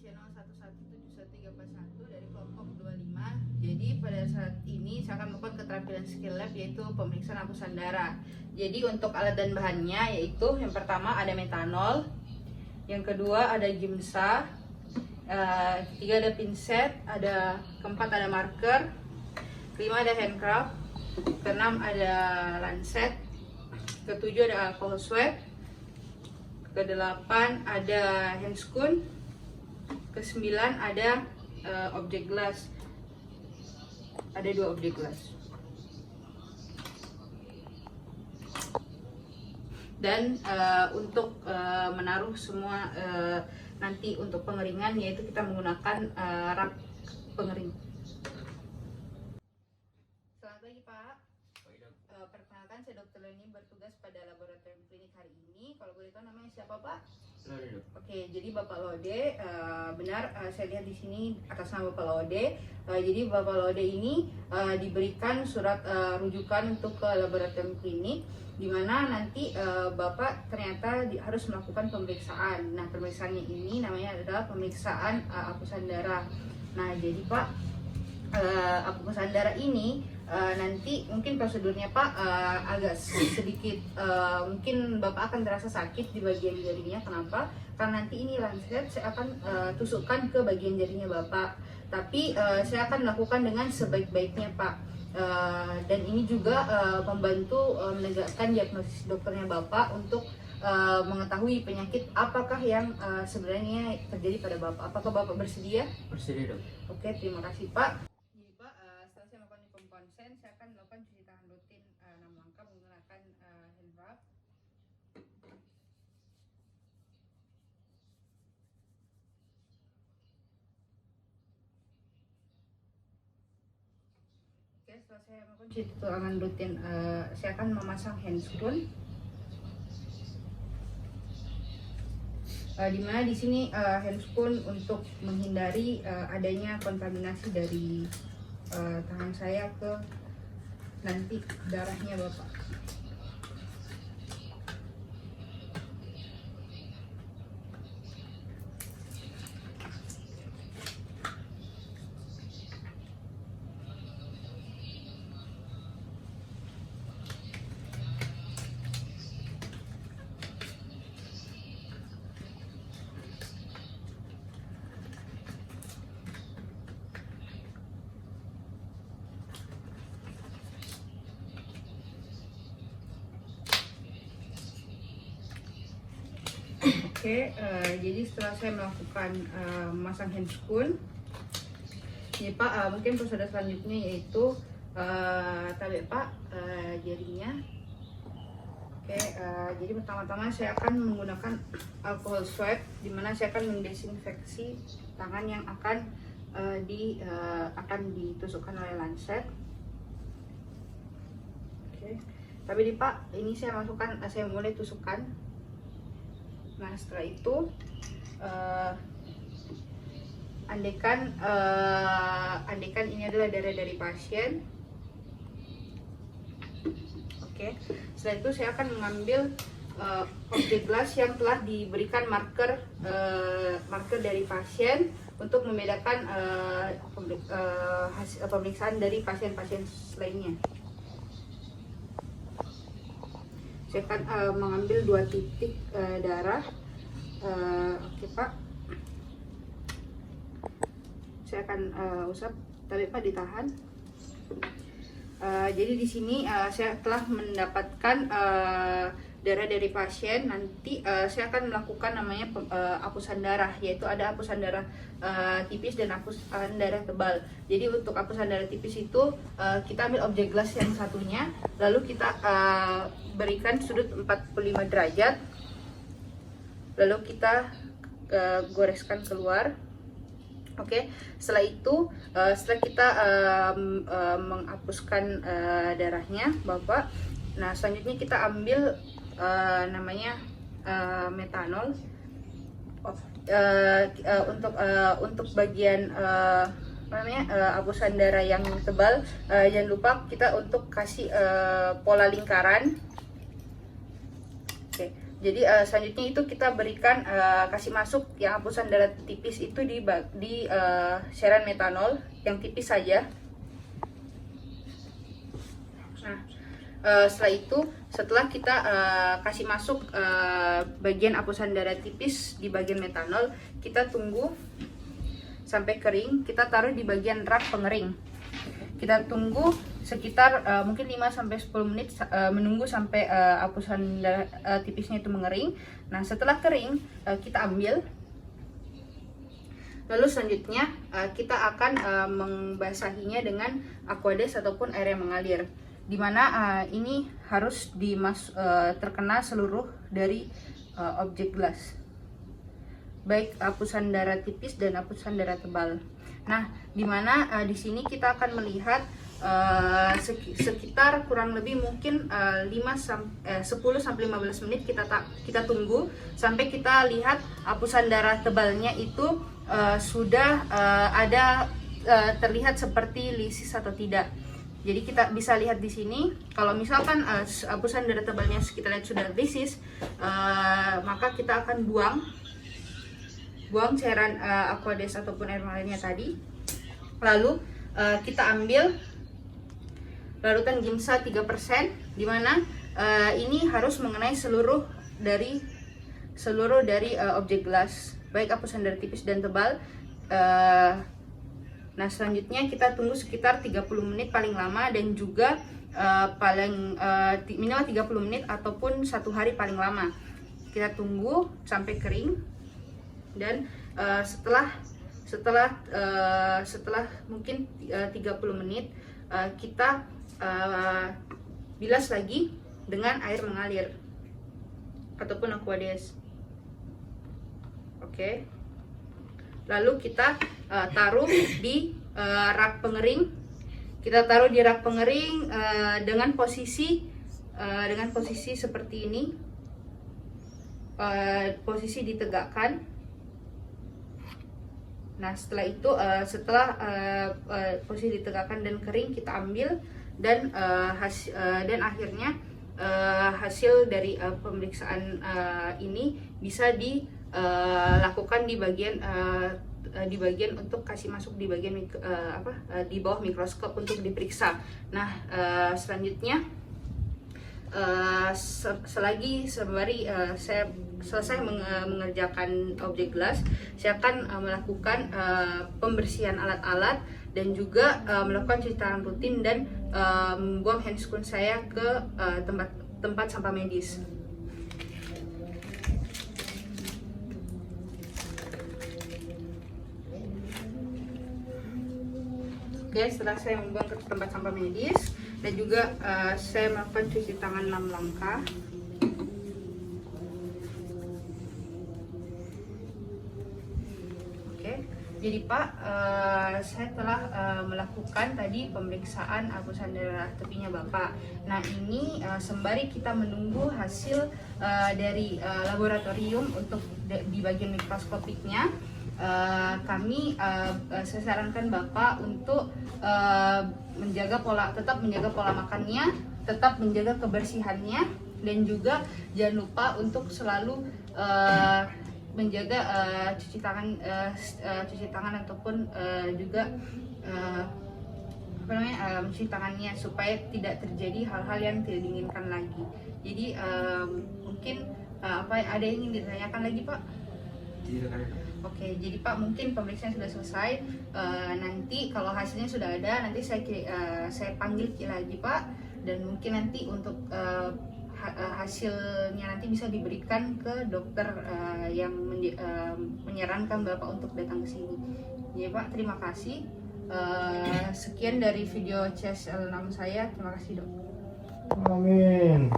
channel 1171341 dari kelompok 25. Jadi pada saat ini saya akan melakukan keterampilan skill lab, yaitu pemeriksaan hapusan darah. Jadi untuk alat dan bahannya yaitu yang pertama ada metanol, yang kedua ada gimsa, ketiga ada pinset, keempat ada marker, kelima ada handcraft, keenam ada lancet, ketujuh ada alcohol swab, kedelapan ada handscoon, kesembilan ada objek glass, ada 2 objek glass. Dan untuk menaruh semua nanti untuk pengeringan, yaitu kita menggunakan rak pengering. Selamat pagi Pak. Perkenalkan, saya Dr. Leni bertugas pada laboratorium klinik hari ini. Kalau boleh tahu namanya siapa Pak? Lode. Oke, jadi Bapak Lode, benar, saya lihat di sini atas nama Bapak Lode. Jadi Bapak Lode ini diberikan surat rujukan untuk ke laboratorium klinik, di mana nanti Bapak ternyata harus melakukan pemeriksaan. Nah, pemeriksaannya ini namanya adalah pemeriksaan hapusan darah. Nah, jadi Pak, hapusan darah ini nanti mungkin prosedurnya Pak agak sedikit mungkin Bapak akan terasa sakit di bagian jarinya. Kenapa? Karena nanti ini lancet saya akan tusukkan ke bagian jarinya Bapak, tapi saya akan melakukan dengan sebaik-baiknya Pak. Dan ini juga membantu menegakkan diagnosis dokternya Bapak untuk mengetahui penyakit apakah yang sebenarnya terjadi pada Bapak. Apakah Bapak bersedia? Bersedia, Dok. Oke, terima kasih Pak. Jadi Pak, setelah saya melakukan konsen, saya akan melakukan cuci tangan rutin 6 langkah menggunakan hand rub. Oke, setelah saya melakukan cuci tangan rutin, saya akan memasang handscoon. Di mana di sini handscoon untuk menghindari adanya kontaminasi dari tangan saya ke nanti darahnya Bapak. Oke, jadi setelah saya melakukan memasang handscoon, ini Pak, mungkin prosedur selanjutnya yaitu tarik Pak jarinya. Oke, jadi pertama-tama saya akan menggunakan alcohol swab, di mana saya akan mendesinfeksi tangan yang akan ditusukkan oleh lancet. Oke, tapi di Pak, ini saya mulai tusukkan. Nah, setelah itu andaikan ini adalah darah dari pasien. Oke, setelah itu saya akan mengambil objek glass yang telah diberikan marker dari pasien untuk membedakan hasil pemeriksaan dari pasien-pasien lainnya. Saya akan mengambil 2 titik darah. Oke Pak, saya akan usap, tapi Pak ditahan. Jadi di sini saya telah mendapatkan darah dari pasien. Nanti saya akan melakukan namanya hapusan darah, yaitu ada hapusan darah tipis dan hapusan darah tebal. Jadi untuk hapusan darah tipis itu kita ambil objek glass yang satunya, lalu kita berikan sudut 45 derajat, lalu kita goreskan keluar. Oke, setelah itu setelah kita menghapuskan darahnya Bapak, nah selanjutnya kita ambil namanya metanol. Untuk bagian hapusan darah yang tebal, jangan lupa kita untuk kasih pola lingkaran. Oke, Jadi selanjutnya itu kita berikan kasih masuk yang hapusan darah tipis itu di cairan metanol yang tipis saja. Nah, setelah kita kasih masuk bagian hapusan darah tipis di bagian metanol, kita tunggu sampai kering. Kita taruh di bagian rak pengering. Kita tunggu sekitar mungkin 5-10 menit, menunggu sampai hapusan darah tipisnya itu mengering. Nah, setelah kering kita ambil. Lalu selanjutnya kita akan membasahinya dengan Aquades ataupun air yang mengalir, dimana ini harus terkena seluruh dari objek gelas, baik hapusan darah tipis dan hapusan darah tebal. Nah, dimana di sini kita akan melihat sekitar kurang lebih mungkin 10-15 menit kita tunggu sampai kita lihat hapusan darah tebalnya itu sudah ada terlihat seperti lisis atau tidak. Jadi kita bisa lihat di sini, kalau misalkan hapusan darah tebalnya kita lihat sudah lisis, maka kita akan buang cairan Aquades ataupun air mengalirnya tadi. Lalu kita ambil larutan Giemsa 3%, dimana ini harus mengenai seluruh dari objek gelas, baik hapusan darah tipis dan tebal. Nah, selanjutnya kita tunggu sekitar 30 menit paling lama, dan juga minimal 30 menit ataupun 1 hari paling lama. Kita tunggu sampai kering, dan setelah mungkin 30 menit kita bilas lagi dengan air mengalir ataupun Aquades. Oke. Lalu kita taruh di rak pengering. Kita taruh di rak pengering dengan posisi seperti ini, posisi ditegakkan. Nah, setelah itu posisi ditegakkan dan kering, kita ambil, dan akhirnya hasil dari pemeriksaan ini bisa dilakukan di bagian untuk kasih masuk di bagian di bawah mikroskop untuk diperiksa. Nah, selanjutnya sembari saya selesai mengerjakan objek gelas, saya akan melakukan pembersihan alat-alat dan juga melakukan cuci tangan rutin dan membuang handscoon saya ke tempat sampah medis. Oke, setelah saya membuang ke tempat sampah medis dan juga saya melakukan cuci tangan 6 langkah. Oke, jadi Pak, saya telah melakukan tadi pemeriksaan hapusan darah tepinya Bapak. Nah, ini sembari kita menunggu hasil dari laboratorium untuk di bagian mikroskopiknya, saya sarankan Bapak untuk tetap menjaga pola makannya, tetap menjaga kebersihannya, dan juga jangan lupa untuk selalu menjaga cuci tangan ataupun juga mencuci tangannya supaya tidak terjadi hal-hal yang tidak diinginkan lagi. Jadi mungkin ada yang ingin ditanyakan lagi, Pak? Oke, jadi Pak, mungkin pemeriksaan sudah selesai. Nanti kalau hasilnya sudah ada, nanti saya panggil lagi Pak, dan mungkin nanti untuk hasilnya nanti bisa diberikan ke dokter yang menyarankan Bapak untuk datang ke sini. Jadi Pak, terima kasih. Sekian dari video CSL6 saya. Terima kasih, Dok. Amin.